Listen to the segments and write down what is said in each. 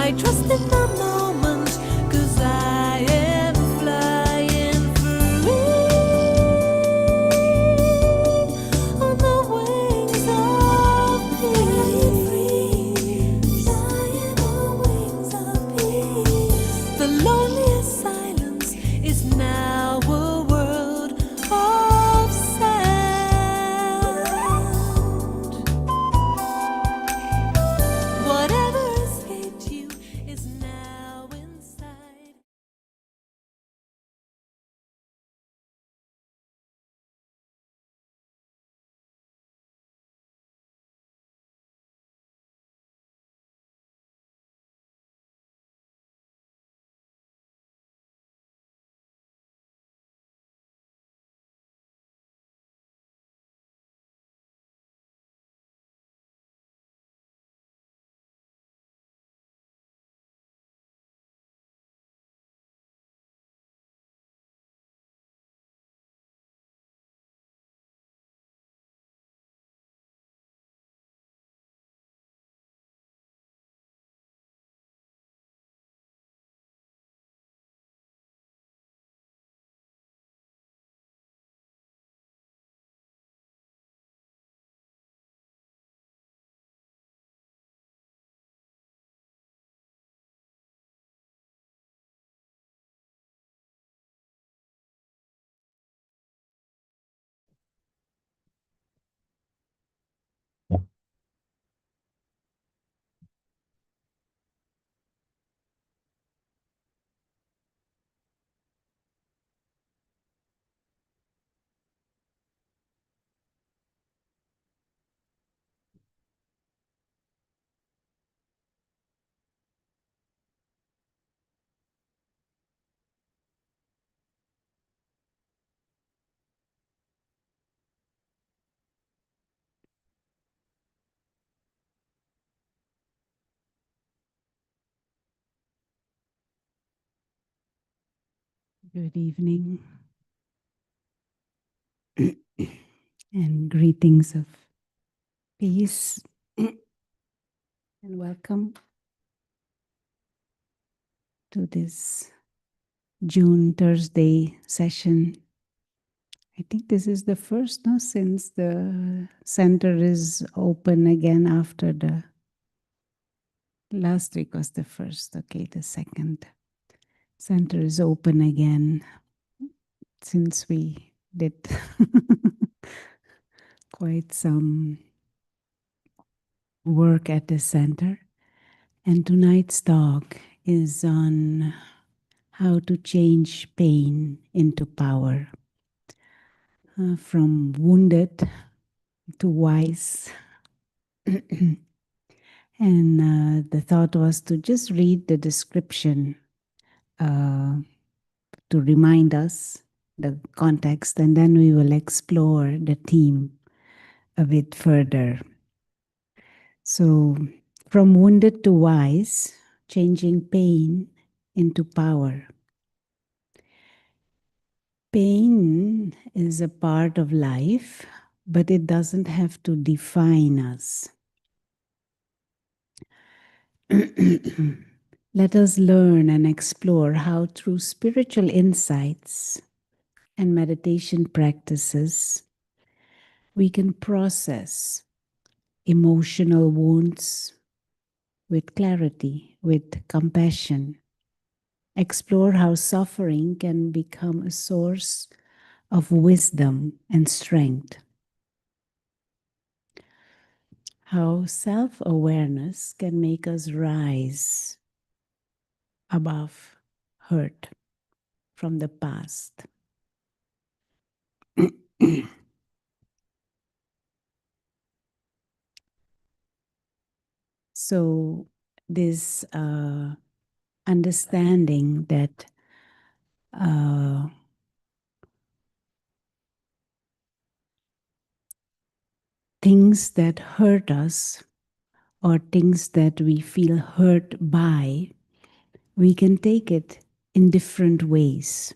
I trust in the moment, 'cause I am flying free on the wings of peace. Flying on wings of peace. The loneliest silence is now a world of sound. Whatever escaped you is now inside. Good evening and greetings of peace and welcome to this June Thursday session. I think this is the first, no, since the center is open again after the last week was the first. Okay, the second center is open again since we did quite some work at the center. And tonight's talk is on how to change pain into power. From wounded to wise. And the thought was to just read the description to remind us the context, and then we will explore the theme a bit further. So, from wounded to wise, changing pain into power. Pain is a part of life, but it doesn't have to define us. Let us learn and explore how, through spiritual insights and meditation practices, we can process emotional wounds with clarity, with compassion. Explore how suffering can become a source of wisdom and strength. How self-awareness can make us rise above hurt from the past. So this understanding that things that hurt us or things that we feel hurt by, we can take it in different ways.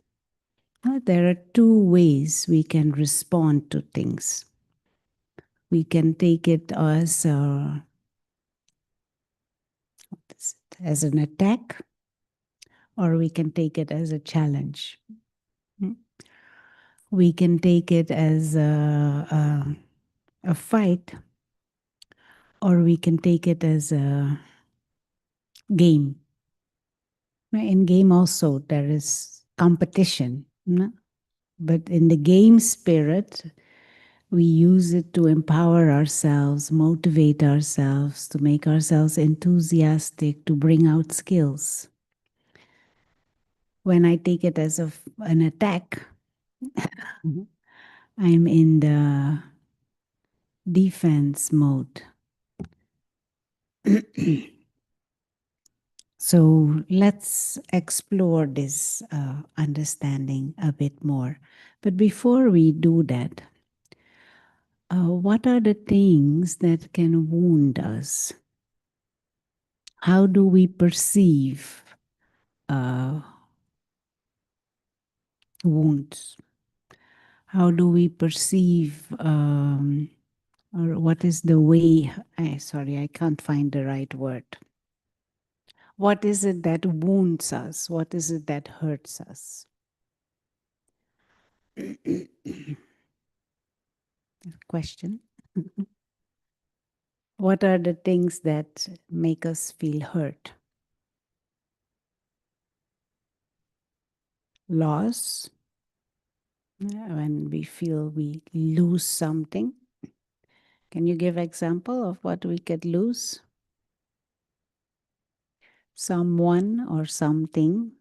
There are two ways we can respond to things. We can take it as as an attack, or we can take it as a challenge. We can take it as a fight, or we can take it as a game. In game also there is competition, but in the game spirit, we use it to empower ourselves, motivate ourselves, to make ourselves enthusiastic, to bring out skills. When I take it as an attack, I'm in the defense mode. So let's explore this understanding a bit more. But before we do that, what are the things that can wound us? How do we perceive wounds? How do we perceive, or what is the way? Sorry, I can't find the right word. What is it that wounds us? What is it that hurts us? Question. What are the things that make us feel hurt? Loss, when we feel we lose something. Can you give example of what we could lose? Someone or something.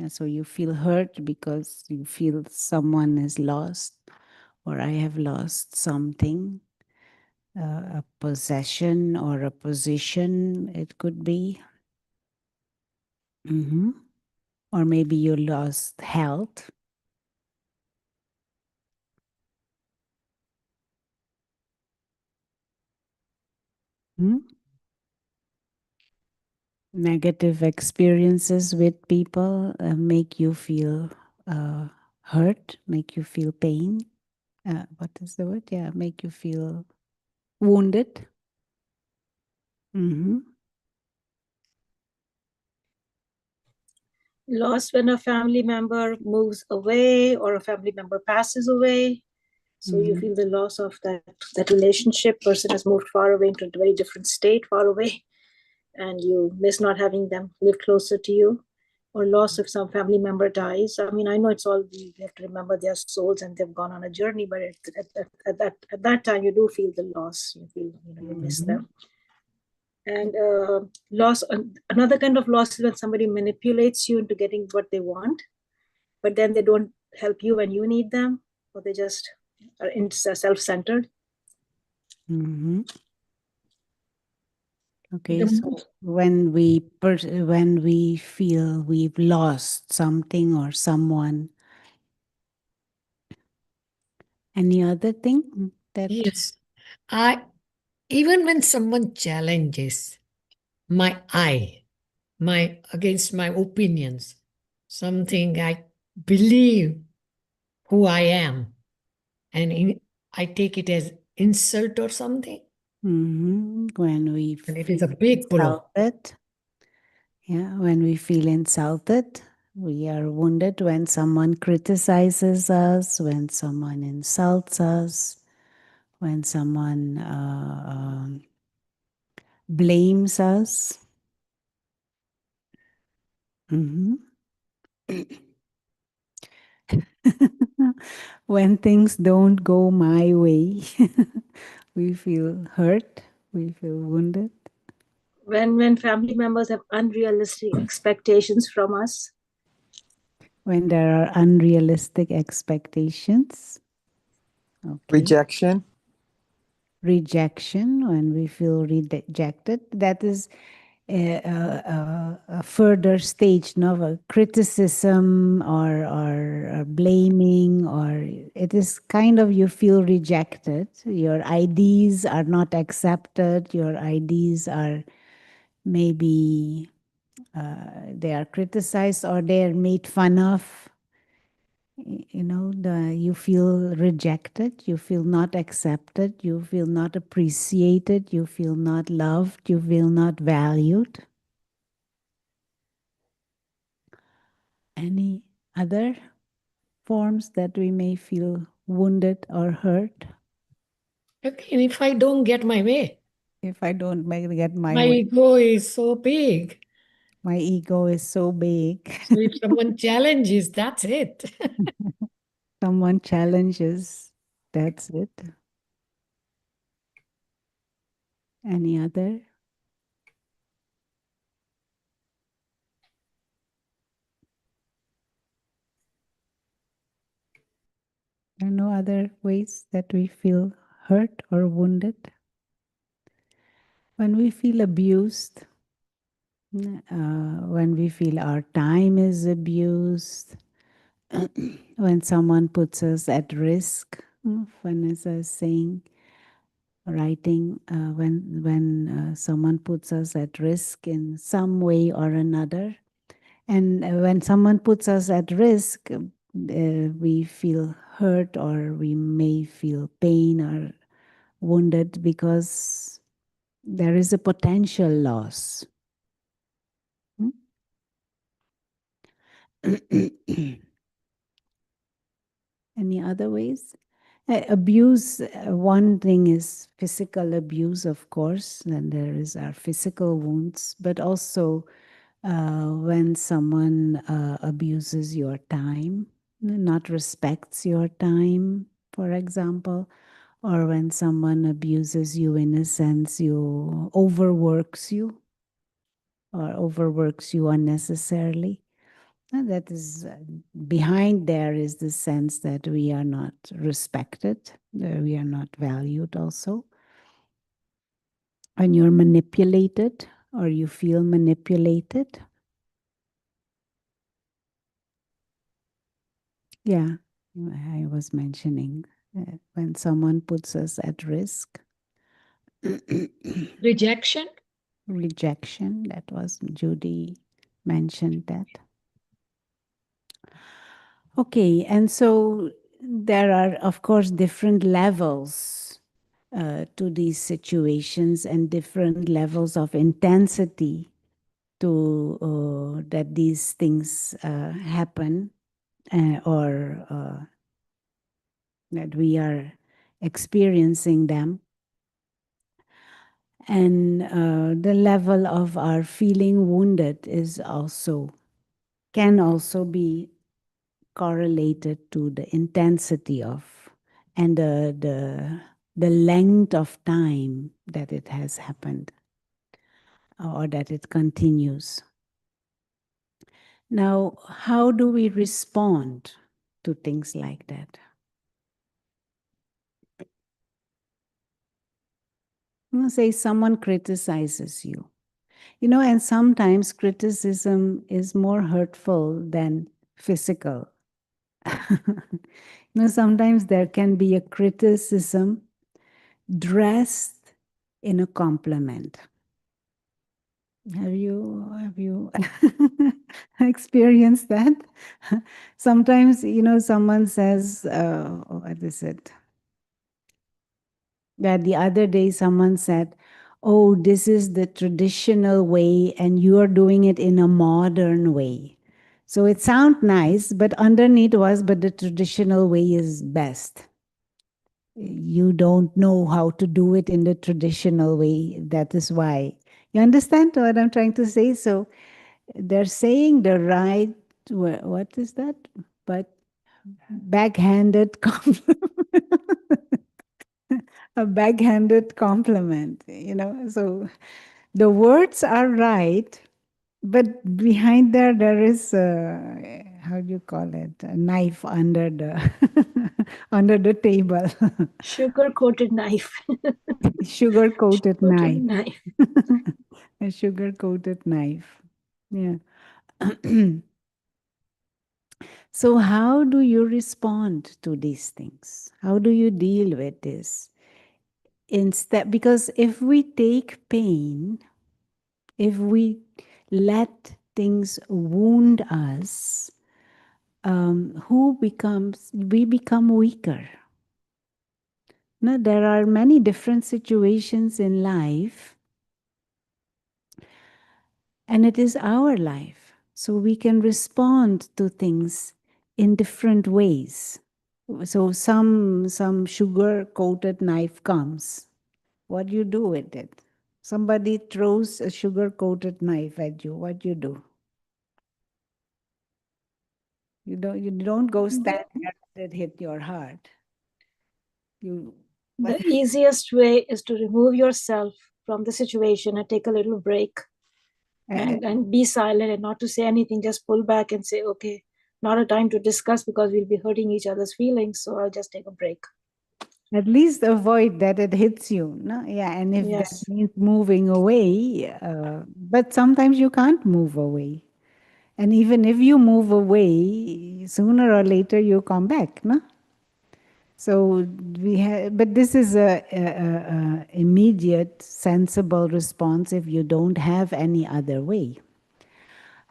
So you feel hurt because you feel someone is lost, or I have lost something, a possession or a position, it could be. Or maybe you lost health. Negative experiences with people make you feel hurt, make you feel pain. What is the word? Yeah, make you feel wounded. Loss when a family member moves away or a family member passes away. So you feel the loss of that relationship. Person has moved far away into a very different state, far away, and you miss not having them live closer to you. Or loss if some family member dies. I mean, I know it's all, you have to remember their souls and they've gone on a journey, but at that time you do feel the loss. You feel, you miss them. And loss, another kind of loss is when somebody manipulates you into getting what they want, but then they don't help you when you need them, or they just are self-centered. Okay, so when we feel we've lost something or someone, any other thing that? Yes, even when someone challenges my against my opinions, something I believe who I am, and I take it as insult or something. When we And it is a big blow. Yeah, when we feel insulted, we are wounded when someone criticizes us, when someone insults us, when someone blames us. When things don't go my way, we feel hurt, we feel wounded. When family members have unrealistic expectations from us. When there are unrealistic expectations. Okay. Rejection. Rejection, when we feel rejected. That is a further stage, a criticism or blaming, or it is kind of you feel rejected. Your ideas are not accepted. Your ideas are maybe they are criticized or they are made fun of. You feel rejected, you feel not accepted, you feel not appreciated, you feel not loved, you feel not valued. Any other forms that we may feel wounded or hurt? Again, if I don't get my way, If I don't get my my way, ego is so big. my ego is so big. So if someone challenges, that's it. Someone challenges, that's it. Any other? There are no other ways that we feel hurt or wounded? When we feel abused, when we feel our time is abused, when someone puts us at risk, Vanessa is saying, writing, when someone puts us at risk in some way or another, and when someone puts us at risk, we feel hurt or we may feel pain or wounded because there is a potential loss. Any other ways? Abuse, one thing is physical abuse, of course, and there is our physical wounds, but also when someone abuses your time, not respects your time, for example, or when someone abuses you in a sense, you overworks you or overworks you unnecessarily. And that is behind there is the sense that we are not respected, we are not valued also. When you're manipulated or you feel manipulated. Yeah, I was mentioning when someone puts us at risk. Rejection. Rejection, that was Judy mentioned that. Okay, and so there are, of course, different levels to these situations and different levels of intensity to that these things happen or that we are experiencing them. And the level of our feeling wounded is also, can also be correlated to the intensity of and the length of time that it has happened or that it continues. Now, how do we respond to things like that? Say someone criticizes you, and sometimes criticism is more hurtful than physical. Sometimes there can be a criticism dressed in a compliment. Have you experienced that? Sometimes, someone says, what is it? That the other day someone said, oh, this is the traditional way and you are doing it in a modern way. So it sounds nice, but underneath was, but the traditional way is best. You don't know how to do it in the traditional way. That is why. You understand what I'm trying to say? So they're saying the right, what is that? But backhanded compliment. A backhanded compliment, So the words are right, but behind there is how do you call it? A knife under the under the table. Sugar coated knife. Sugar coated Coated knife. knife. A sugar coated knife. Yeah. So how do you respond to these things? How do you deal with this? Instead, because if we take pain, if we let things wound us, we become weaker. Now, there are many different situations in life, and it is our life. So we can respond to things in different ways. So some sugar-coated knife comes. What do you do with it? Somebody throws a sugar-coated knife at you. What do you do? You don't go stand there and let it hit your heart. The easiest way is to remove yourself from the situation and take a little break and be silent and not to say anything. Just pull back and say, okay, not a time to discuss because we'll be hurting each other's feelings. So I'll just take a break. At least avoid that it hits you. No? Yeah, and if Yes. that means moving away, but sometimes you can't move away. And even if you move away, sooner or later you come back, no? So we have, but this is a immediate, sensible response if you don't have any other way.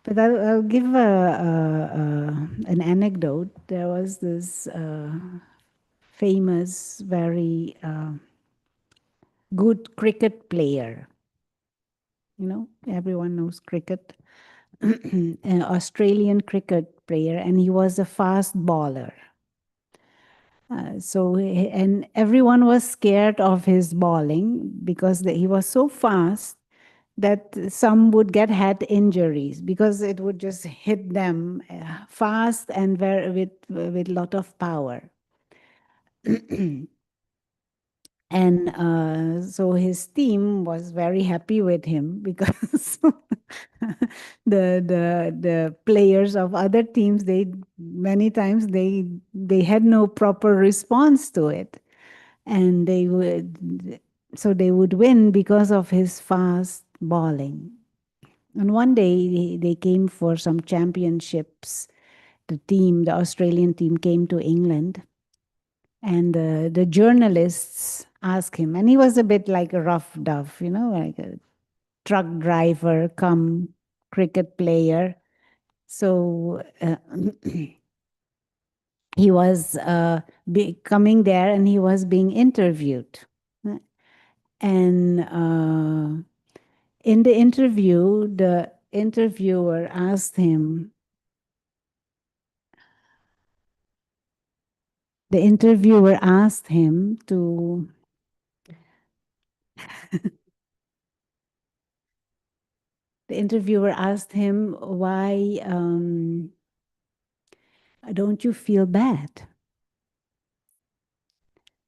But I'll give an anecdote. There was this famous, very good cricket player. You know, everyone knows cricket. An Australian cricket player, and he was a fast bowler. And everyone was scared of his bowling because he was so fast that some would get head injuries because it would just hit them fast and with lot of power. And so his team was very happy with him because the players of other teams, they many times they had no proper response to it, and they would win because of his fast bowling. And one day they came for some championships. The Australian team came to England, and the journalists asked him, and he was a bit like a rough duff, you know, like a truck driver come cricket player. So he was coming there and he was being interviewed. And in the interview, the interviewer asked him, the interviewer asked him to the interviewer asked him, why don't you feel bad?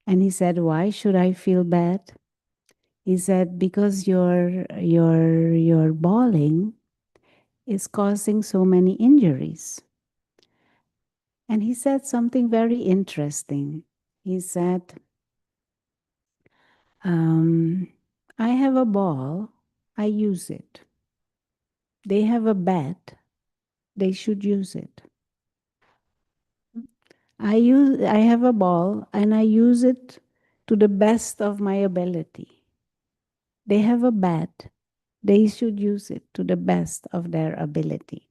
And he said, why should I feel bad? He said, because your bawling is causing so many injuries. And he said something very interesting. He said, I have a ball, I use it. They have a bat, they should use it. I have a ball and I use it to the best of my ability. They have a bat, they should use it to the best of their ability.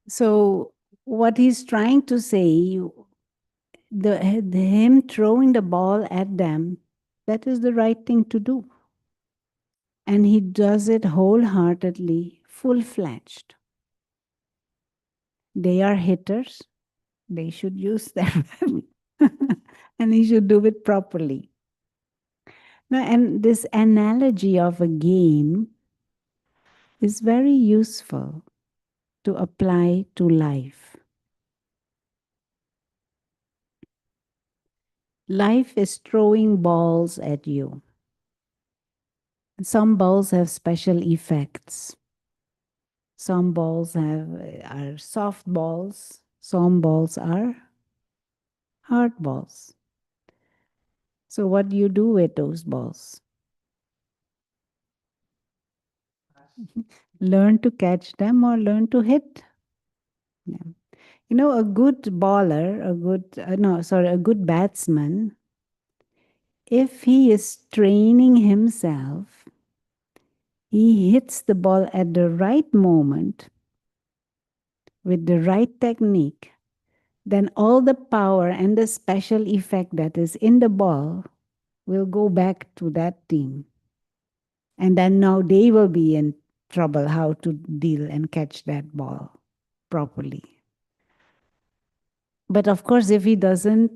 So what he's trying to say, him throwing the ball at them, that is the right thing to do. And he does it wholeheartedly, full-fledged. They are hitters, they should use them. And he should do it properly. Now, and this analogy of a game is very useful to apply to life. Life is throwing balls at you. Some balls have special effects. Some balls are soft balls. Some balls are hard balls. So what do you do with those balls? Learn to catch them or learn to hit. Yeah. You know, a good baller, a good batsman, if he is training himself, he hits the ball at the right moment with the right technique, then all the power and the special effect that is in the ball will go back to that team. And then now they will be in trouble how to deal and catch that ball properly. But of course, if he doesn't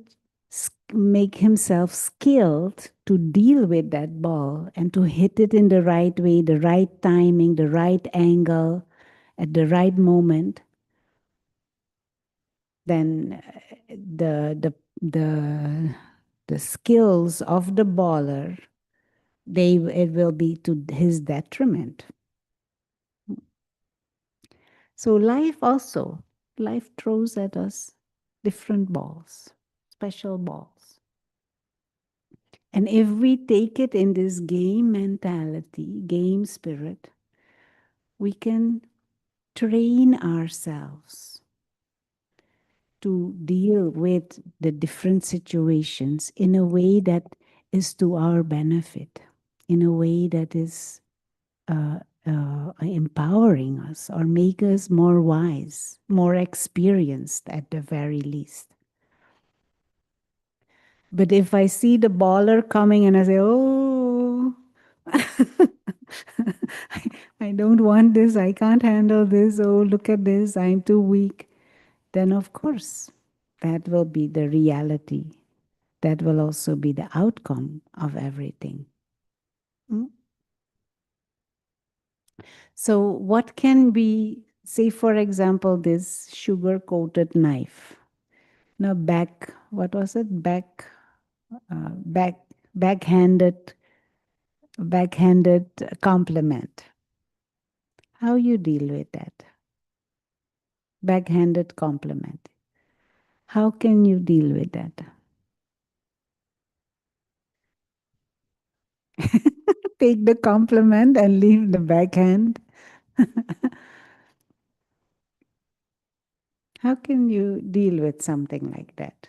make himself skilled to deal with that ball and to hit it in the right way, the right timing, the right angle, at the right moment, then the skills of the baller, it will be to his detriment. So life throws at us different balls, special balls. And if we take it in this game mentality, game spirit, we can train ourselves to deal with the different situations in a way that is to our benefit, in a way that is empowering us or make us more wise, more experienced at the very least. But if I see the baller coming and I say, oh, I don't want this, I can't handle this, oh, look at this, I'm too weak, then of course, that will be the reality. That will also be the outcome of everything. So what can be, say for example, this sugar-coated knife. Now backhanded compliment. How you deal with that? Backhanded compliment. How can you deal with that? Take the compliment and leave the backhand. How can you deal with something like that?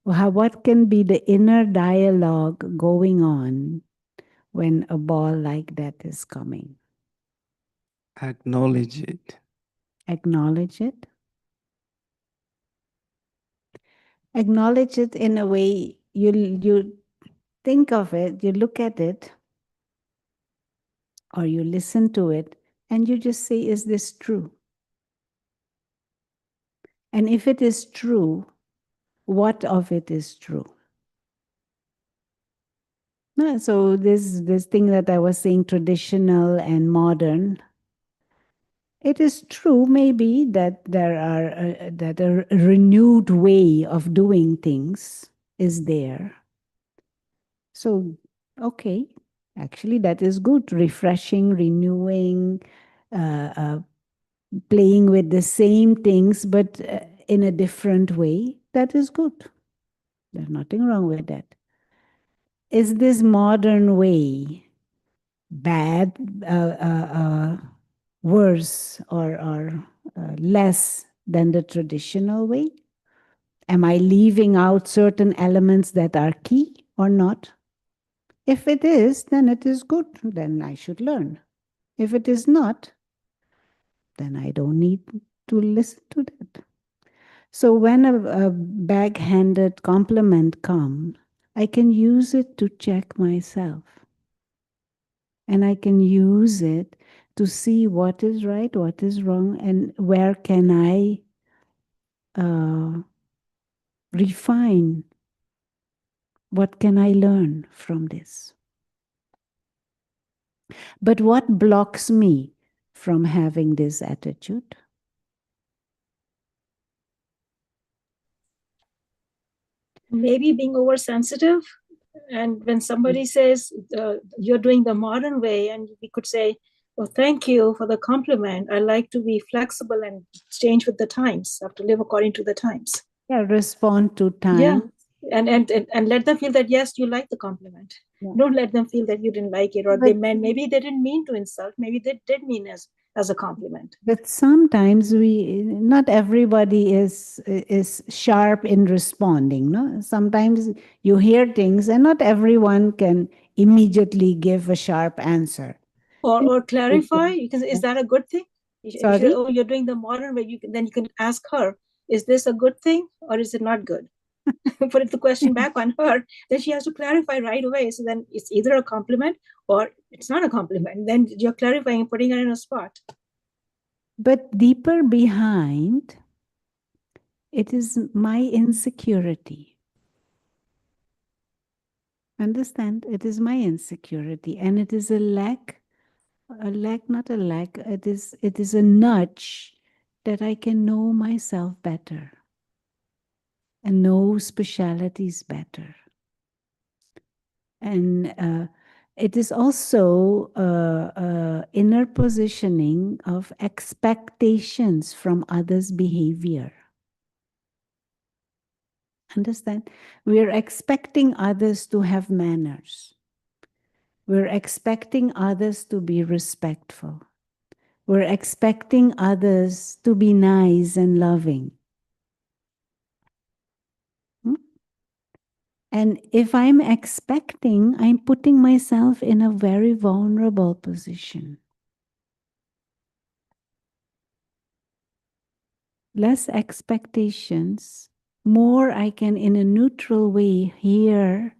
What can be the inner dialogue going on when a ball like that is coming? Acknowledge it. Acknowledge it. Acknowledge it in a way you think of it, you look at it, or you listen to it, and you just say, is this true? And if it is true, what of it is true? So this thing that I was saying, traditional and modern, it is true maybe that that a renewed way of doing things is there. So, okay, actually that is good, refreshing, renewing, playing with the same things, but in a different way, that is good. There's nothing wrong with that. Is this modern way bad, worse, or less than the traditional way? Am I leaving out certain elements that are key or not? If it is, then it is good. Then I should learn. If it is not, then I don't need to listen to that. So when a backhanded compliment comes, I can use it to check myself. And I can use it to see what is right, what is wrong, and where can I refine. What can I learn from this? But what blocks me from having this attitude? Maybe being oversensitive. And when somebody says you're doing the modern way, and we could say, well, thank you for the compliment. I like to be flexible and change with the times. I have to live according to the times. Yeah, respond to time. Yeah. And let them feel that, yes, you like the compliment. Yeah. Don't let them feel that you didn't like it, or maybe they didn't mean to insult. Maybe they did mean as a compliment. But sometimes not everybody is sharp in responding. No, sometimes you hear things and not everyone can immediately give a sharp answer. Or clarify, because is that a good thing? Sorry? Oh, you're doing the modern way. Then you can ask her, is this a good thing or is it not good? put the question back on her, then she has to clarify right away. So then it's either a compliment or it's not a compliment. Then you're clarifying and putting her in a spot. But deeper behind, it is my insecurity. Understand? It is my insecurity, and it is a lack, not a lack. It is a nudge that I can know myself better and know specialities better. And it is also inner positioning of expectations from others' behavior. Understand? We are expecting others to have manners. We're expecting others to be respectful. We're expecting others to be nice and loving. And if I'm expecting, I'm putting myself in a very vulnerable position. Less expectations, more I can, in a neutral way, hear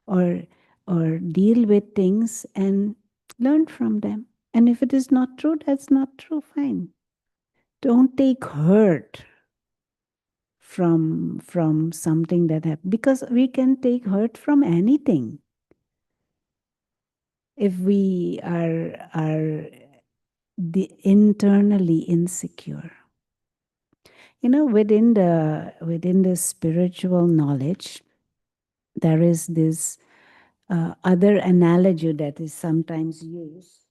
or deal with things and learn from them. And if it is not true, that's not true, fine. Don't take hurt from something that happened, because we can take hurt from anything. If we are internally insecure. You know, within the spiritual knowledge, there is this other analogy that is sometimes used.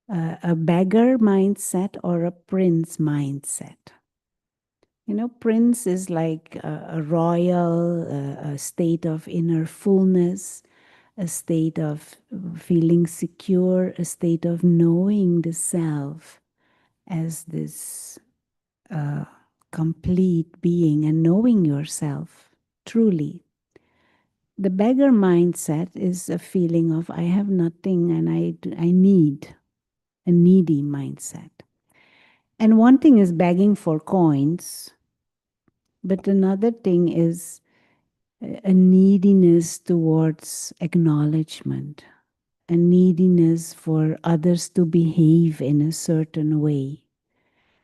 A beggar mindset or a prince mindset. You know, prince is like a royal, a state of inner fullness, a state of feeling secure, a state of knowing the self as this complete being and knowing yourself truly. The beggar mindset is a feeling of I have nothing and I need, a needy mindset. And one thing is begging for coins, but another thing is a neediness towards acknowledgement, a neediness for others to behave in a certain way,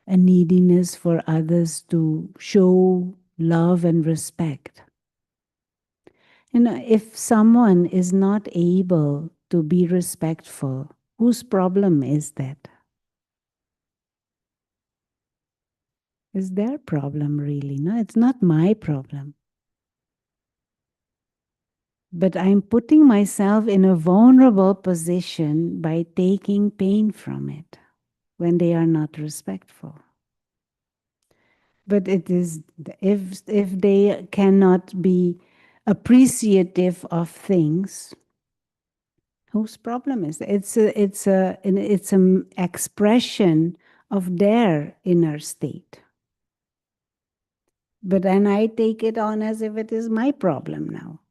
a neediness for others to show love and respect. You know, if someone is not able to be respectful, whose problem is that? It's their problem, really. No, it's not my problem. But I'm putting myself in a vulnerable position by taking pain from it when they are not respectful. But it is, if they cannot be appreciative of things, whose problem is it? It's an expression of their inner state. But then I take it on as if it is my problem now.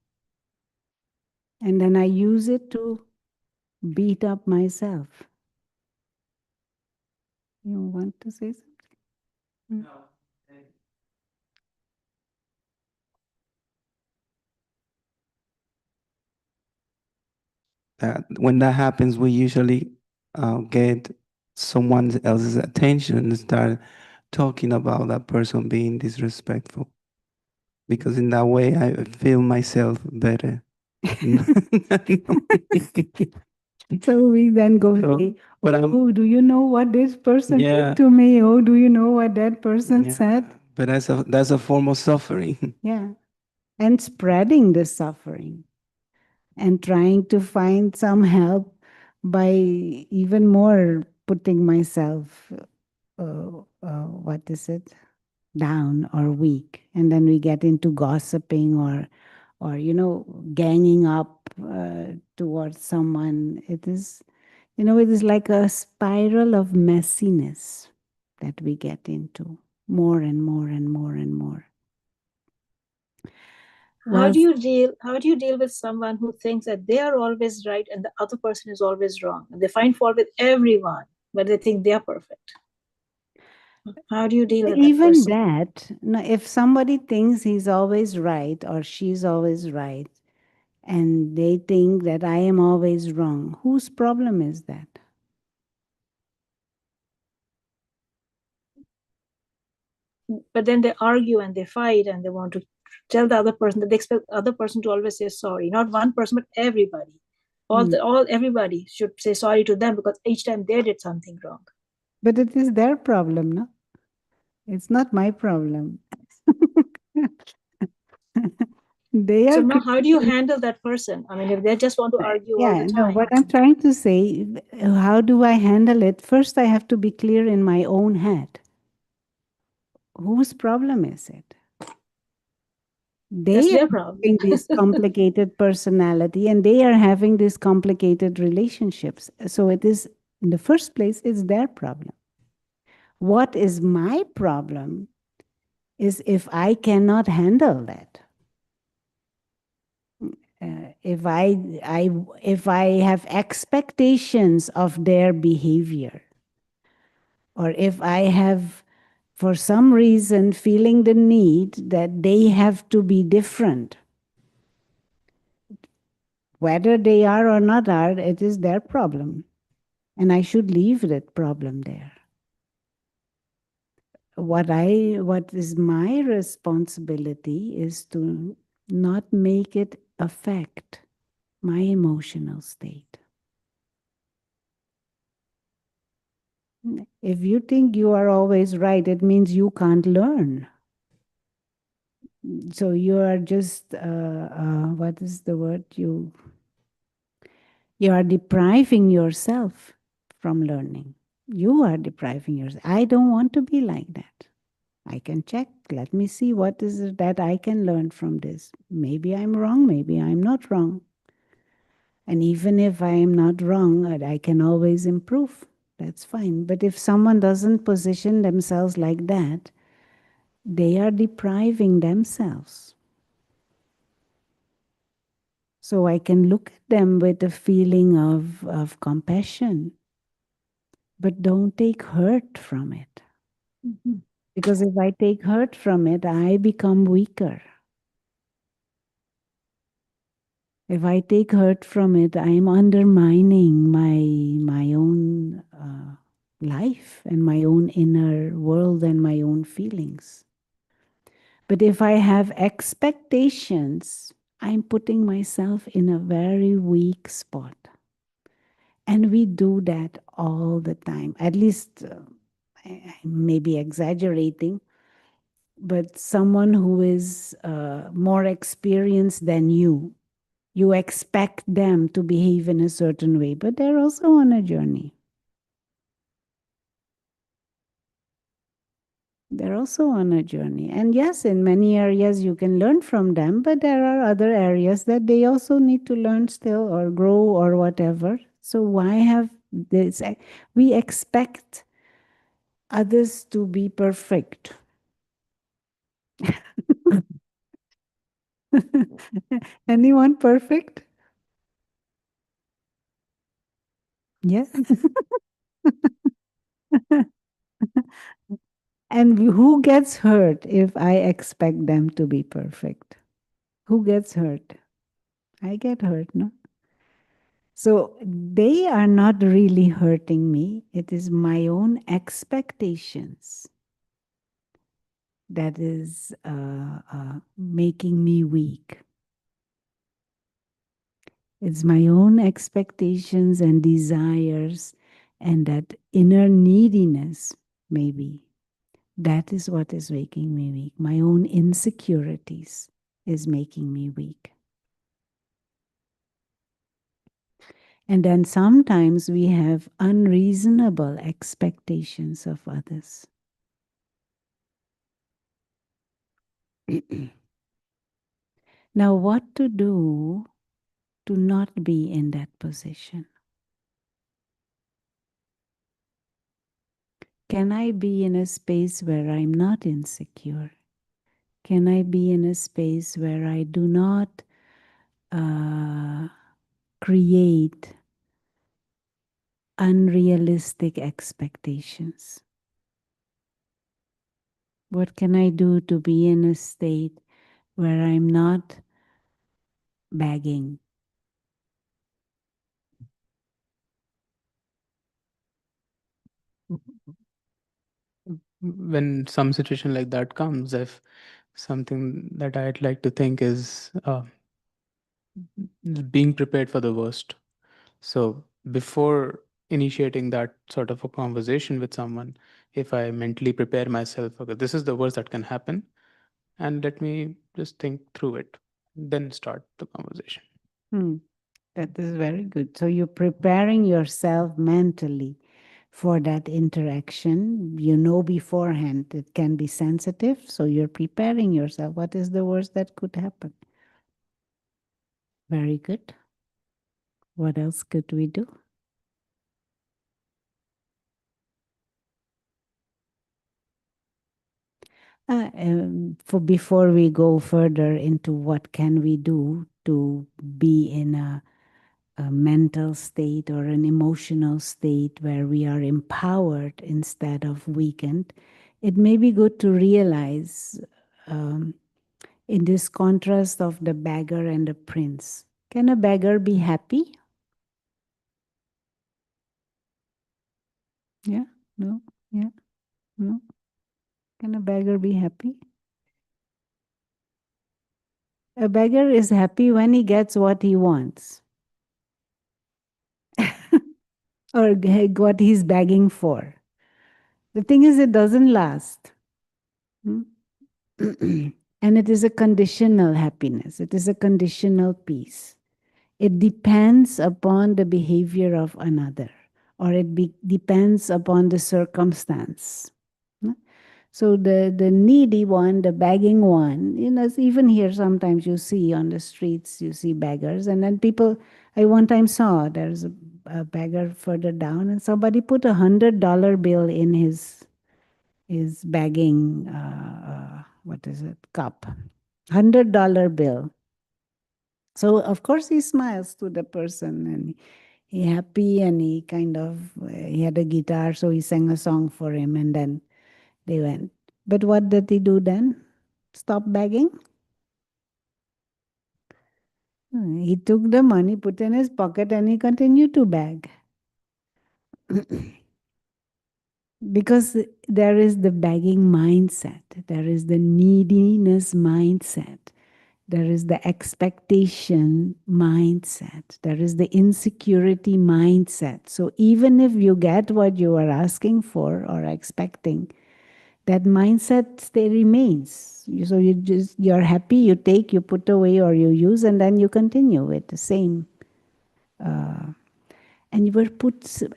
And then I use it to beat up myself. You want to say something? No. When that happens, we usually get someone else's attention and start talking about that person being disrespectful. Because in that way, I feel myself better. So we then go, say, oh, do you know what this person did to me? Oh, do you know what that person said? But that's a form of suffering. Yeah. And spreading the suffering and trying to find some help by even more putting myself, down or weak. And then we get into gossiping or ganging up towards someone. It is, it is like a spiral of messiness that we get into more and more and more and more. How do you deal with someone who thinks that they are always right and the other person is always wrong? And they find fault with everyone, but they think they are perfect. How do you deal with that Even person? that, no, if somebody thinks he's always right or she's always right, and they think that I am always wrong, whose problem is that? But then they argue and they fight and they want to tell the other person that they expect the other person to always say sorry. Not one person, but everybody. Everybody should say sorry to them because each time they did something wrong. But it is their problem, no? It's not my problem. They So are now how do you creating. handle that person? I mean, if they just want to argue all Yeah, the no, time. what I'm trying to say, how do I handle it? First, I have to be clear in my own head. Whose problem is it? That's They their are problem. having this complicated personality and they are having these complicated relationships. So it is, in the first place, it's their problem. What is my problem is if I cannot handle that. If I have expectations of their behavior, or if I have, for some reason, feeling the need that they have to be different, whether they are or not are, it is their problem. And I should leave that problem there. What is my responsibility is to not make it affect my emotional state. If you think you are always right, it means you can't learn. So you are just, what is the word? You are depriving yourself from learning. You are depriving yourself. I don't want to be like that. I can check. Let me see what is it that I can learn from this. Maybe I'm wrong. Maybe I'm not wrong. And even if I am not wrong, I can always improve. That's fine. But if someone doesn't position themselves like that, they are depriving themselves. So I can look at them with a feeling of compassion, but don't take hurt from it. Mhm. Because if I take hurt from it, I become weaker. If I take hurt from it, I am undermining my own life and my own inner world and my own feelings. But if I have expectations, I'm putting myself in a very weak spot. And we do that all the time. At least I may be exaggerating, but someone who is more experienced than you expect them to behave in a certain way, but they're also on a journey. They're also on a journey. And yes, in many areas you can learn from them, but there are other areas that they also need to learn still or grow or whatever. So why have this? We expect others to be perfect. Anyone perfect? Yes. And who gets hurt if I expect them to be perfect? Who gets hurt? I get hurt, no? So they are not really hurting me. It is my own expectations that is making me weak. It's my own expectations and desires and that inner neediness, maybe. That is what is making me weak. My own insecurities is making me weak. And then sometimes we have unreasonable expectations of others. Now, what to do to not be in that position? Can I be in a space where I'm not insecure? Can I be in a space where I do not create unrealistic expectations? What can I do to be in a state where I'm not begging? When some situation like that comes, if something that I'd like to think is being prepared for the worst. So before initiating that sort of a conversation with someone, if I mentally prepare myself, okay, this is the worst that can happen, and let me just think through it, then start the conversation. That is very good. So you're preparing yourself mentally for that interaction. You know beforehand it can be sensitive, so you're preparing yourself. What is the worst that could happen? Very good. What else could we do? For before we go further into what can we do to be in a mental state or an emotional state where we are empowered instead of weakened, it may be good to realize in this contrast of the beggar and the prince, can a beggar be happy? Yeah, no, yeah, no. Can a beggar be happy? A beggar is happy when he gets what he wants or what he's begging for. The thing is, it doesn't last. And it is a conditional happiness. It is a conditional peace. It depends upon the behavior of another, or it depends upon the circumstance. So the needy one, the begging one, even here sometimes you see on the streets, you see beggars, and then people, I one time saw there's a beggar further down, and somebody put $100 bill in his begging, what is it, cup, $100 bill. So of course he smiles to the person and he happy, and he kind of, he had a guitar, so he sang a song for him, and then they went. But what did he do then? Stop begging? He took the money, put in his pocket, and he continued to beg. Because there is the begging mindset, there is the neediness mindset, there is the expectation mindset, there is the insecurity mindset. So even if you get what you are asking for or expecting, that mindset still remains. So you're happy, you take, you put away, or you use, and then you continue with the same. And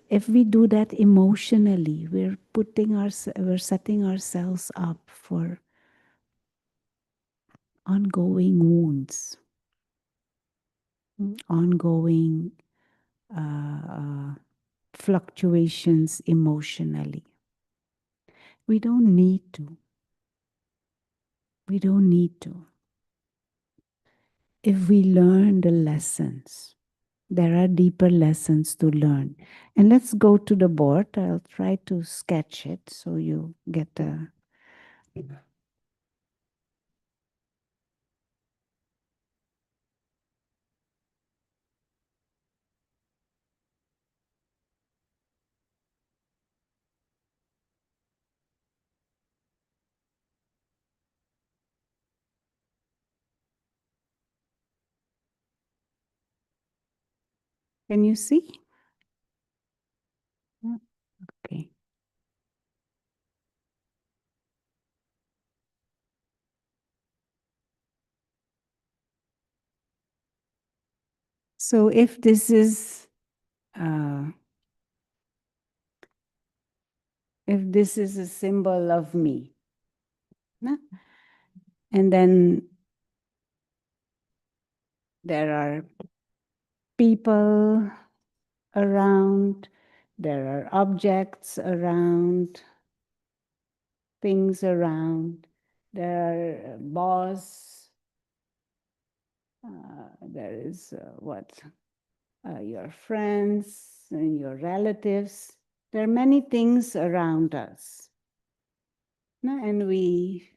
if we do that emotionally, we're setting ourselves up for ongoing wounds, ongoing fluctuations emotionally. We don't need to. We don't need to. If we learn the lessons, there are deeper lessons to learn. And let's go to the board. I'll try to sketch it so you get a... Can you see? Okay. So if this is a symbol of me, and then there are people around, there are objects around, things around, there are boss, there is your friends and your relatives. There are many things around us. And we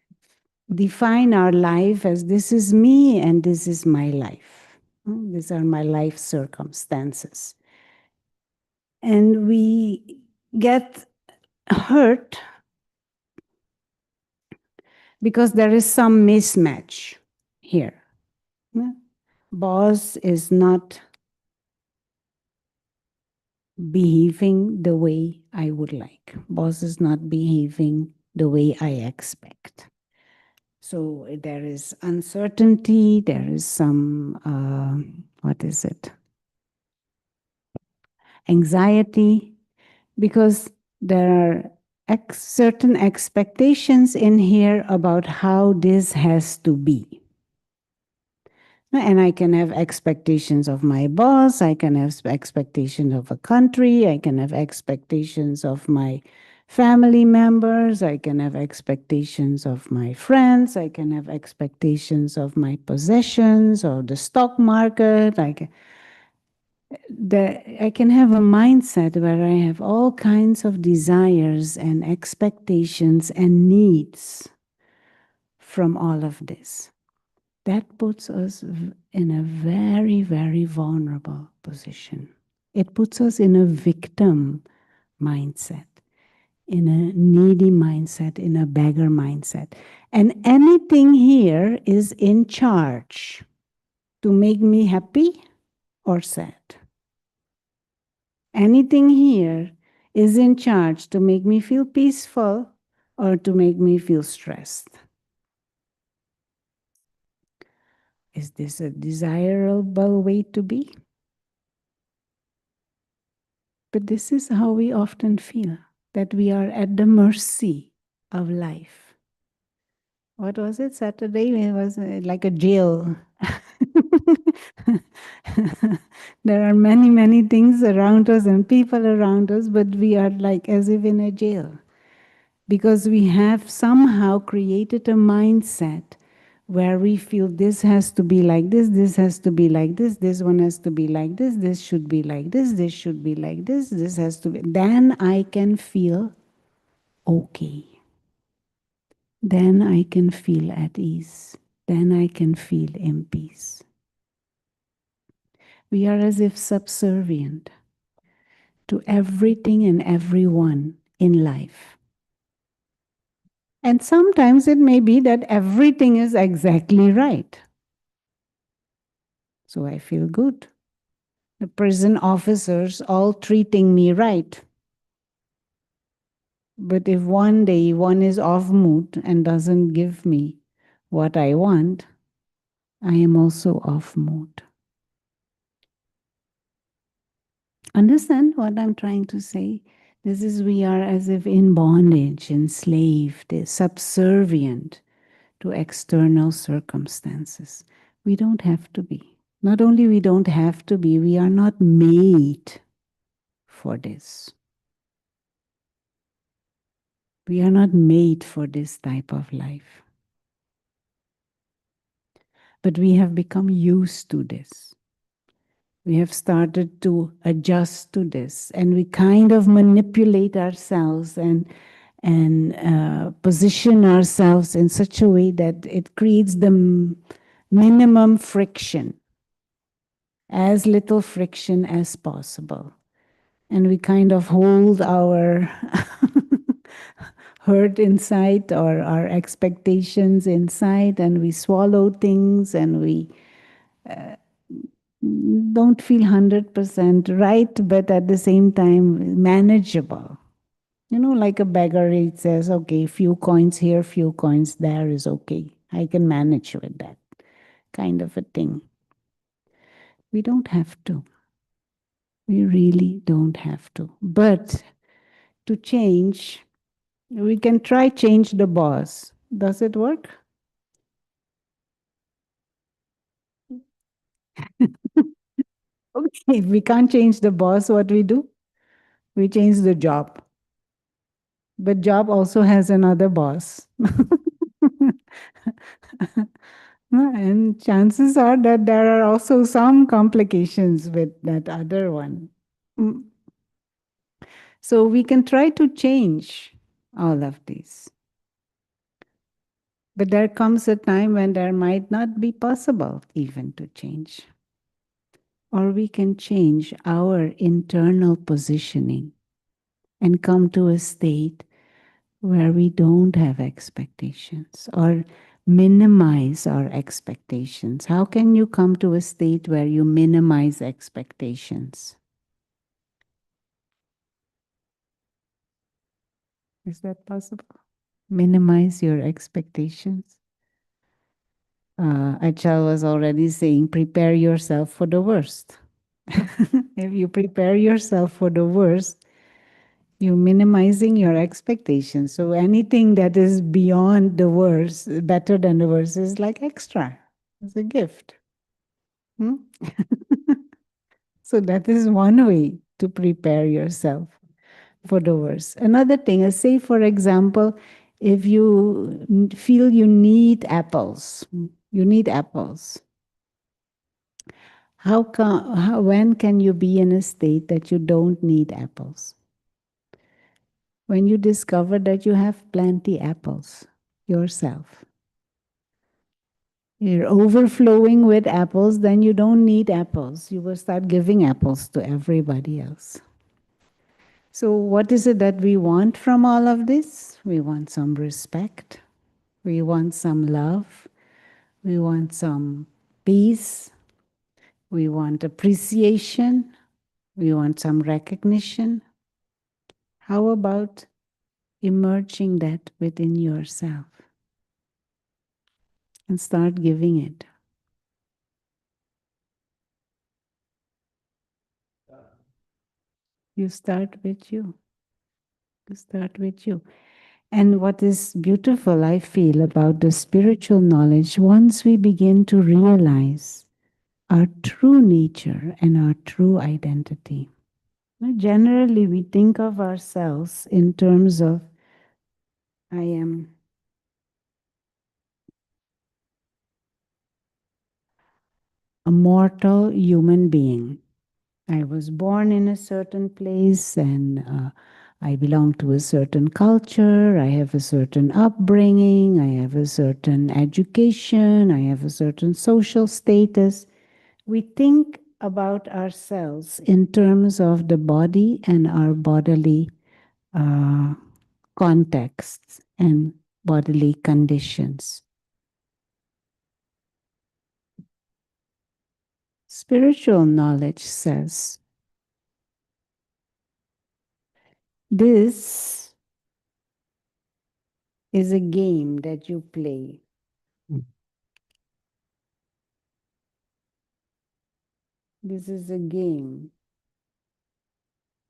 define our life as this is me and this is my life. These are my life circumstances. And we get hurt because there is some mismatch here. Boss is not behaving the way I would like. Boss is not behaving the way I expect. So there is uncertainty, there is some, what is it? Anxiety, because there are certain expectations in here about how this has to be. And I can have expectations of my boss, I can have expectations of a country, I can have expectations of my family members, I can have expectations of my friends, I can have expectations of my possessions or the stock market. I can have a mindset where I have all kinds of desires and expectations and needs from all of this. That puts us in a very, very vulnerable position. It puts us in a victim mindset, in a needy mindset, in a beggar mindset. And anything here is in charge to make me happy or sad. Anything here is in charge to make me feel peaceful or to make me feel stressed. Is this a desirable way to be? But this is how we often feel, that we are at the mercy of life. What was it? Saturday? It was like a jail. There are many, many things around us and people around us, but we are like as if in a jail. Because we have somehow created a mindset where we feel this has to be like this has to be like this one has to be like this should be like this should be like this has to be. Then I can feel okay. Then I can feel at ease. Then I can feel in peace. We are as if subservient to everything and everyone in life. And sometimes it may be that everything is exactly right. So I feel good. The prison officers all treating me right. But if one day one is off mood and doesn't give me what I want, I am also off mood. Understand what I'm trying to say? This is, we are as if in bondage, enslaved, subservient to external circumstances. We don't have to be. Not only we don't have to be, we are not made for this. We are not made for this type of life. But we have become used to this. We have started to adjust to this, and we kind of manipulate ourselves and position ourselves in such a way that it creates the minimum friction, as little friction as possible. And we kind of hold our hurt inside or our expectations inside, and we swallow things, and we don't feel 100% right, but at the same time manageable. You know, like a beggar, it says, okay, few coins here, few coins there is okay. I can manage with that kind of a thing. We don't have to. We really don't have to. But to change, we can try change the boss. Does it work? Okay, if we can't change the boss, what we do? We change the job. But job also has another boss. And chances are that there are also some complications with that other one. So we can try to change all of these. But there comes a time when there might not be possible even to change. Or we can change our internal positioning and come to a state where we don't have expectations or minimize our expectations. How can you come to a state where you minimize expectations? Is that possible? Minimize your expectations. Achal was already saying, prepare yourself for the worst. If you prepare yourself for the worst, you're minimizing your expectations. So anything that is beyond the worst, better than the worst, is like extra. It's a gift. Hmm? So that is one way to prepare yourself for the worst. Another thing is, say, for example, if you feel you need apples, you need apples. When can you be in a state that you don't need apples? When you discover that you have plenty apples yourself. You're overflowing with apples, then you don't need apples. You will start giving apples to everybody else. So what is it that we want from all of this? We want some respect. We want some love. We want some peace. We want appreciation. We want some recognition. How about emerging that within yourself and start giving it? You start with you. You start with you. And what is beautiful, I feel, about the spiritual knowledge, once we begin to realize our true nature and our true identity. Generally, we think of ourselves in terms of, I am a mortal human being. I was born in a certain place and I belong to a certain culture, I have a certain upbringing, I have a certain education, I have a certain social status. We think about ourselves in terms of the body and our bodily contexts and bodily conditions. Spiritual knowledge says this is a game that you play. This is a game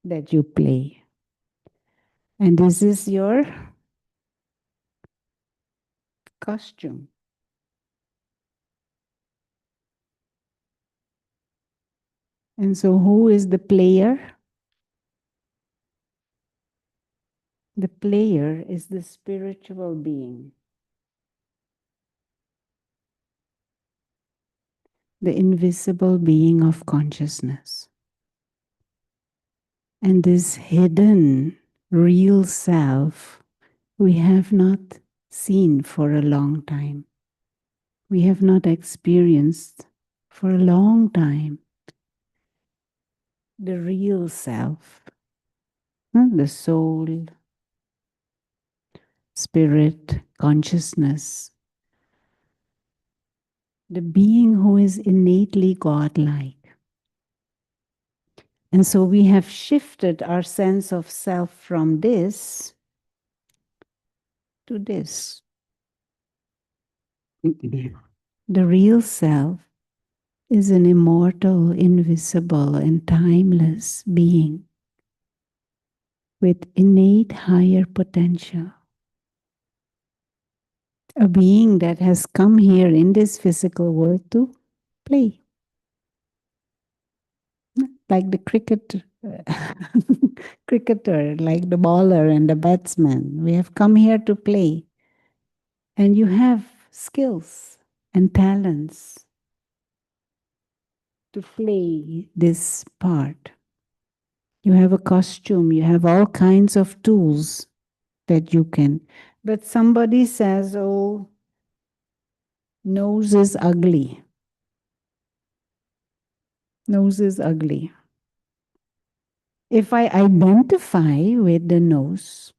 that you play. And this is your costume. And so who is the player? The player is the spiritual being. The invisible being of consciousness. And this hidden real self we have not seen for a long time. We have not experienced for a long time the real self, the soul, spirit, consciousness, the being who is innately godlike. And so we have shifted our sense of self from this to this. The real self is an immortal, invisible, and timeless being with innate higher potential. A being that has come here in this physical world to play. Like the cricketer, like the bowler and the batsman. We have come here to play. And you have skills and talents to play this part. You have a costume, you have all kinds of tools that you can. But somebody says, oh, Nose is ugly. Nose is ugly. If I identify with the nose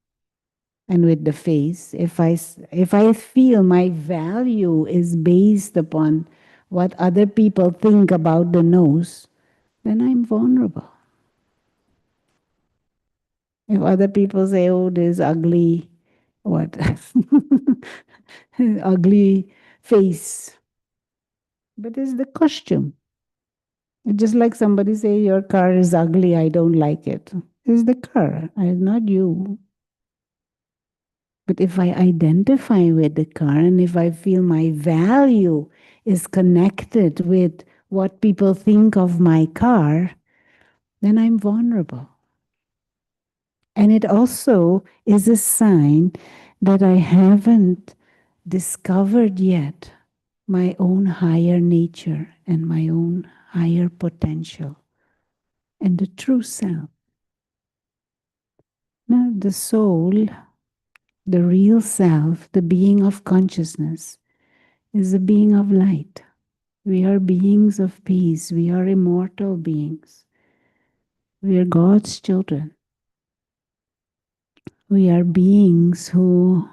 and with the face, if I feel my value is based upon what other people think about the nose, then I'm vulnerable. If other people say, oh, this ugly, what? Ugly face. But it's the costume. Just like somebody say, your car is ugly, I don't like it. It's the car, not you. But if I identify with the car and if I feel my value is connected with what people think of my car, then I'm vulnerable. And it also is a sign that I haven't discovered yet my own higher nature and my own higher potential and the true self. Now, the soul, the real self, the being of consciousness, is a being of light. We are beings of peace. We are immortal beings. We are God's children. We are beings who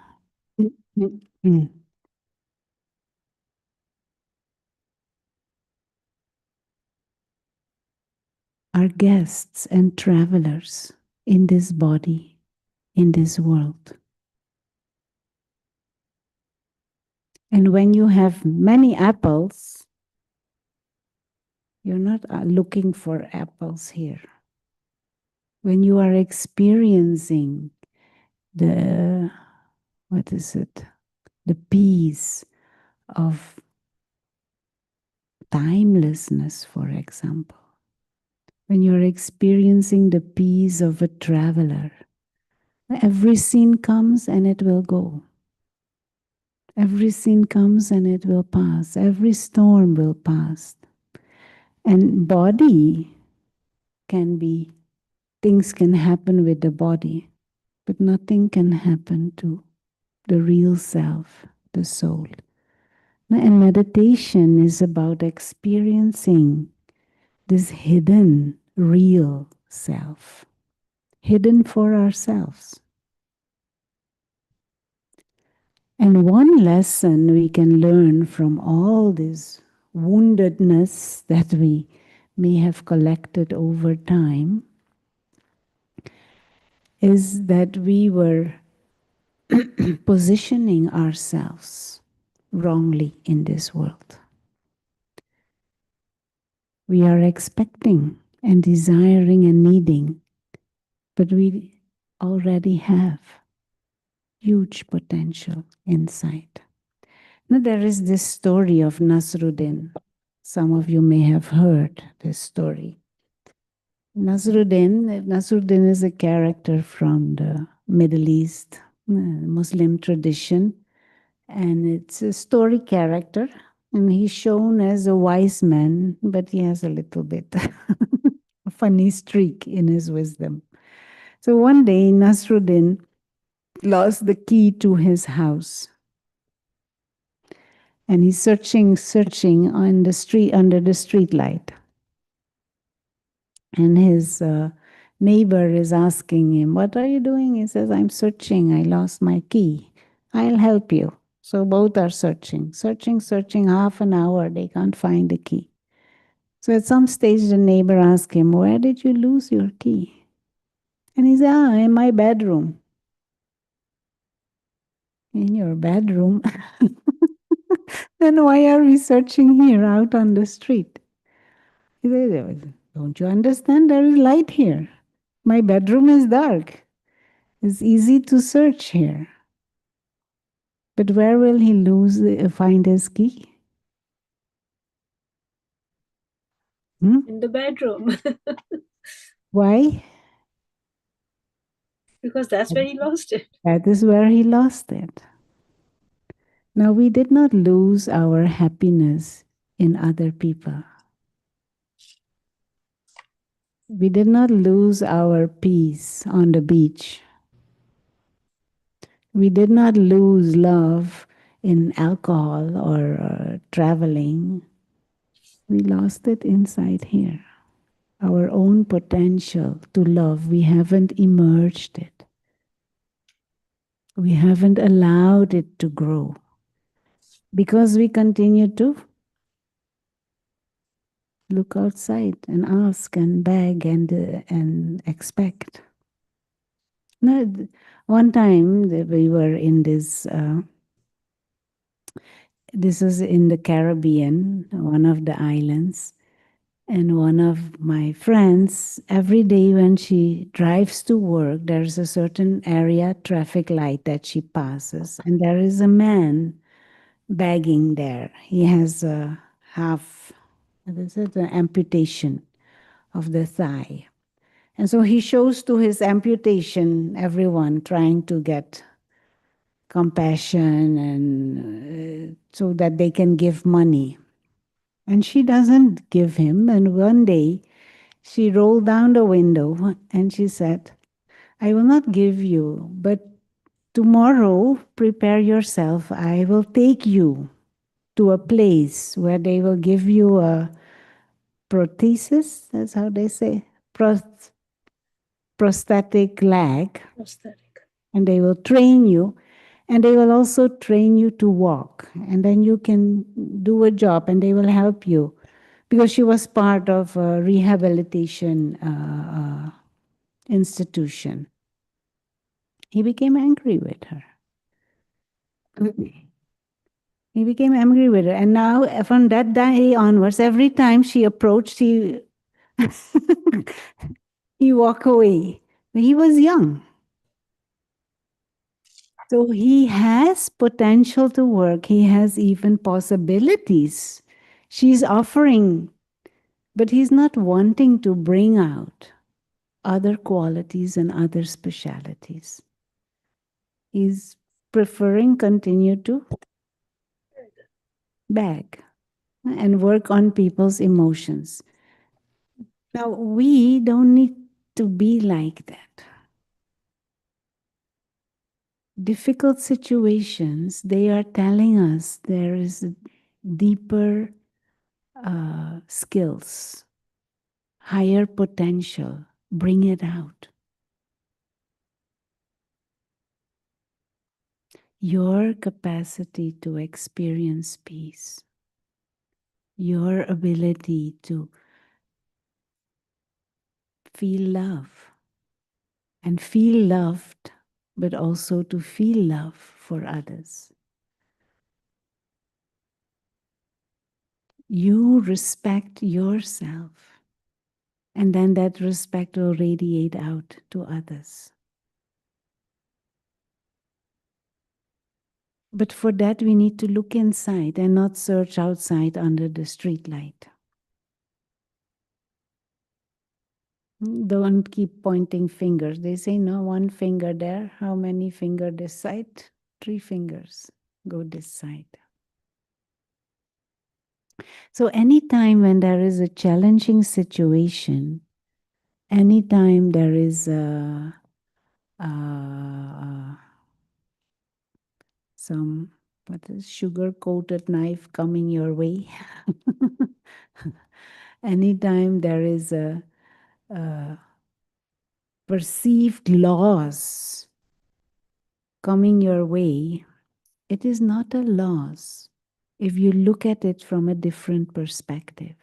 are guests and travelers in this body, in this world. And when you have many apples, you're not looking for apples here. When you are experiencing the, what is it? The peace of timelessness, for example. When you're experiencing the peace of a traveler, every scene comes and it will go. Every scene comes and it will pass. Every storm will pass. And body can be, things can happen with the body, but nothing can happen to the real self, the soul. And meditation is about experiencing this hidden, real self, hidden for ourselves. And one lesson we can learn from all this woundedness that we may have collected over time is that we were positioning ourselves wrongly in this world. We are expecting and desiring and needing, but we already have huge potential inside. Now, there is this story of Nasruddin. Some of you may have heard this story. Nasruddin is a character from the Middle East, Muslim tradition, and it's a story character, and he's shown as a wise man, but he has a little bit a funny streak in his wisdom. So one day, Nasruddin lost the key to his house. And he's searching on the street, under the street light. And his neighbor is asking him, what are you doing? He says, I'm searching, I lost my key. I'll help you. So both are searching, half an hour, they can't find the key. So at some stage, the neighbor asked him, where did you lose your key? And he said, in my bedroom. In your bedroom? Then why are we searching here out on the street? He said, don't you understand? There is light here. My bedroom is dark. It's easy to search here. But where will he find his key? In the bedroom. Why? Because that's where he lost it. That is where he lost it. Now, we did not lose our happiness in other people. We did not lose our peace on the beach. We did not lose love in alcohol or traveling. We lost it inside here. Our own potential to love, we haven't emerged it. We haven't allowed it to grow because we continue to look outside and ask and beg and expect. No, one time we were in this. This is in the Caribbean, one of the islands. And one of my friends, every day when she drives to work, there's a certain area traffic light that she passes, and there is a man begging there. He has a half, what is it, an amputation of the thigh. And so he shows to his amputation, everyone trying to get compassion and so that they can give money. And she doesn't give him. And one day she rolled down the window and she said, I will not give you, but tomorrow prepare yourself. I will take you to a place where they will give you a prosthesis. That's how they say, prosthetic leg. Prosthetic. And they will train you. And they will also train you to walk. And then you can do a job and they will help you. Because she was part of a rehabilitation institution. He became angry with her. He became angry with her. And now, from that day onwards, every time she approached, he walked away. He was young. So he has potential to work. He has even possibilities. She's offering, but he's not wanting to bring out other qualities and other specialities. He's preferring continue to beg and work on people's emotions. Now, we don't need to be like that. Difficult situations, they are telling us there is deeper skills, higher potential. Bring it out. Your capacity to experience peace, your ability to feel love and feel loved, but also to feel love for others. You respect yourself, and then that respect will radiate out to others. But for that, we need to look inside and not search outside under the street light. Don't keep pointing fingers. They say, no, one finger there. How many fingers this side? 3 fingers. Go this side. So anytime when there is a challenging situation, anytime there is some sugar-coated knife coming your way, anytime there is a perceived loss coming your way, it is not a loss if you look at it from a different perspective.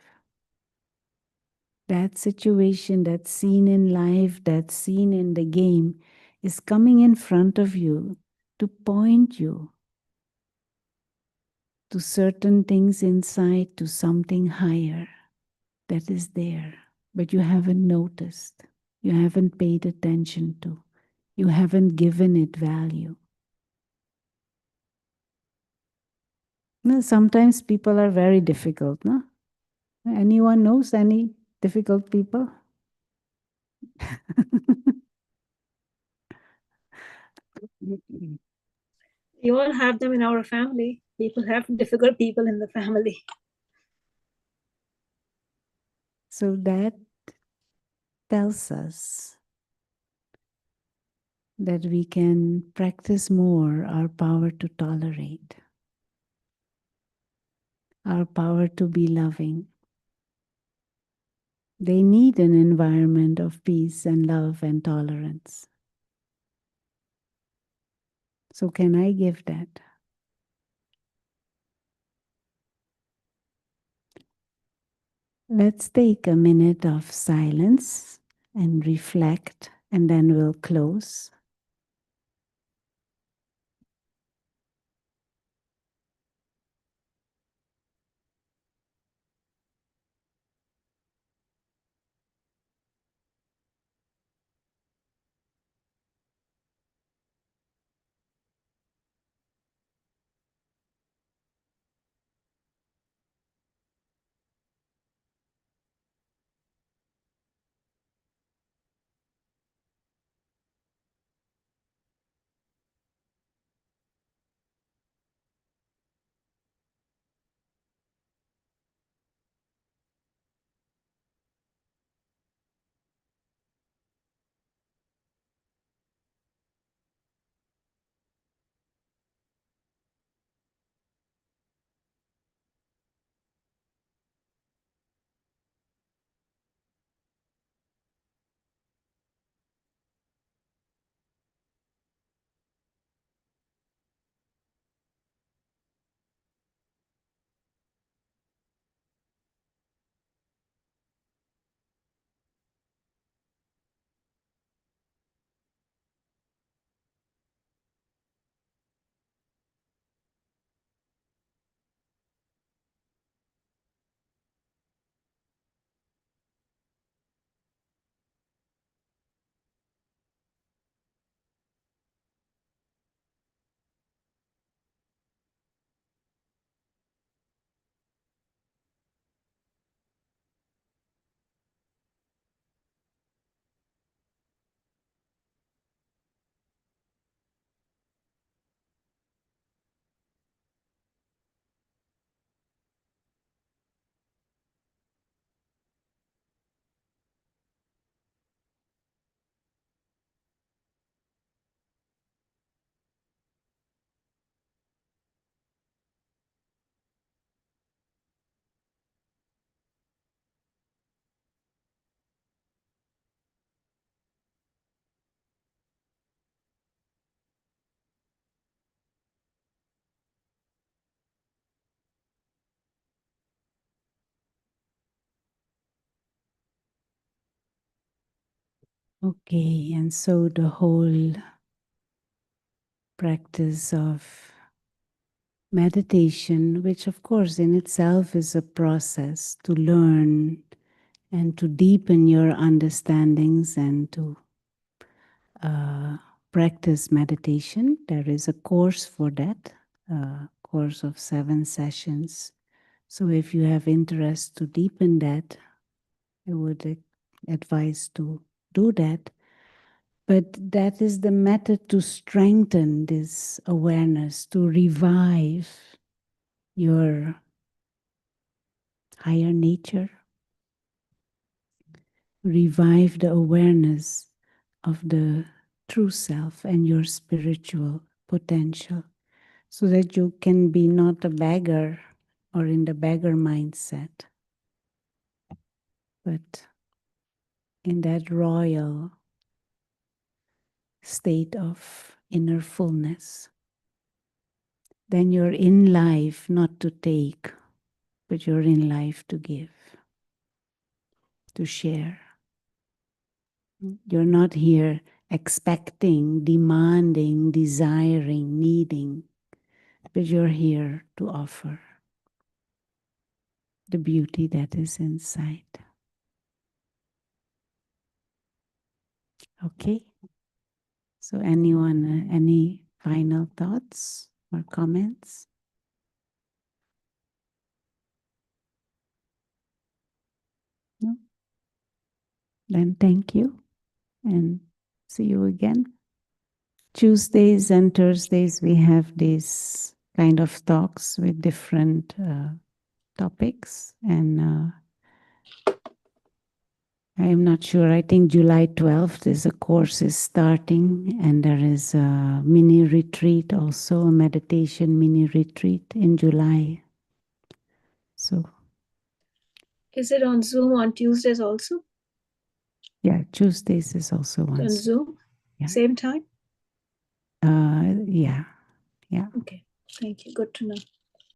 That situation, that scene in life, that scene in the game is coming in front of you to point you to certain things inside, to something higher that is there, but you haven't noticed, you haven't paid attention to, you haven't given it value. No, sometimes people are very difficult, no? Anyone knows any difficult people? We all have them in our family. People have difficult people in the family. So that tells us that we can practice more our power to tolerate. our power to be loving. They need an environment of peace and love and tolerance. So can I give that? Let's take a minute of silence and reflect, and then we'll close. Okay, and so the whole practice of meditation, which of course in itself is a process to learn and to deepen your understandings and to practice meditation. There is a course for that, a course of 7 sessions. So if you have interest to deepen that, I would advise to do that. But that is the method to strengthen this awareness, to revive your higher nature, revive the awareness of the true self and your spiritual potential, so that you can be not a beggar or in the beggar mindset, but in that royal state of inner fullness. Then you're in life not to take, but you're in life to give, to share. You're not here expecting, demanding, desiring, needing, but you're here to offer the beauty that is inside. Okay? So anyone, any final thoughts or comments? No? Then thank you and see you again. Tuesdays and Thursdays we have these kind of talks with different topics, and I am not sure. I think July 12th is a course is starting, and there is a mini retreat also, a meditation mini retreat in July. So Is it on Zoom on Tuesdays also? yeah, Tuesdays is also On one. Zoom? Yeah. Same time? Yeah. Okay. Thank you. Good to know.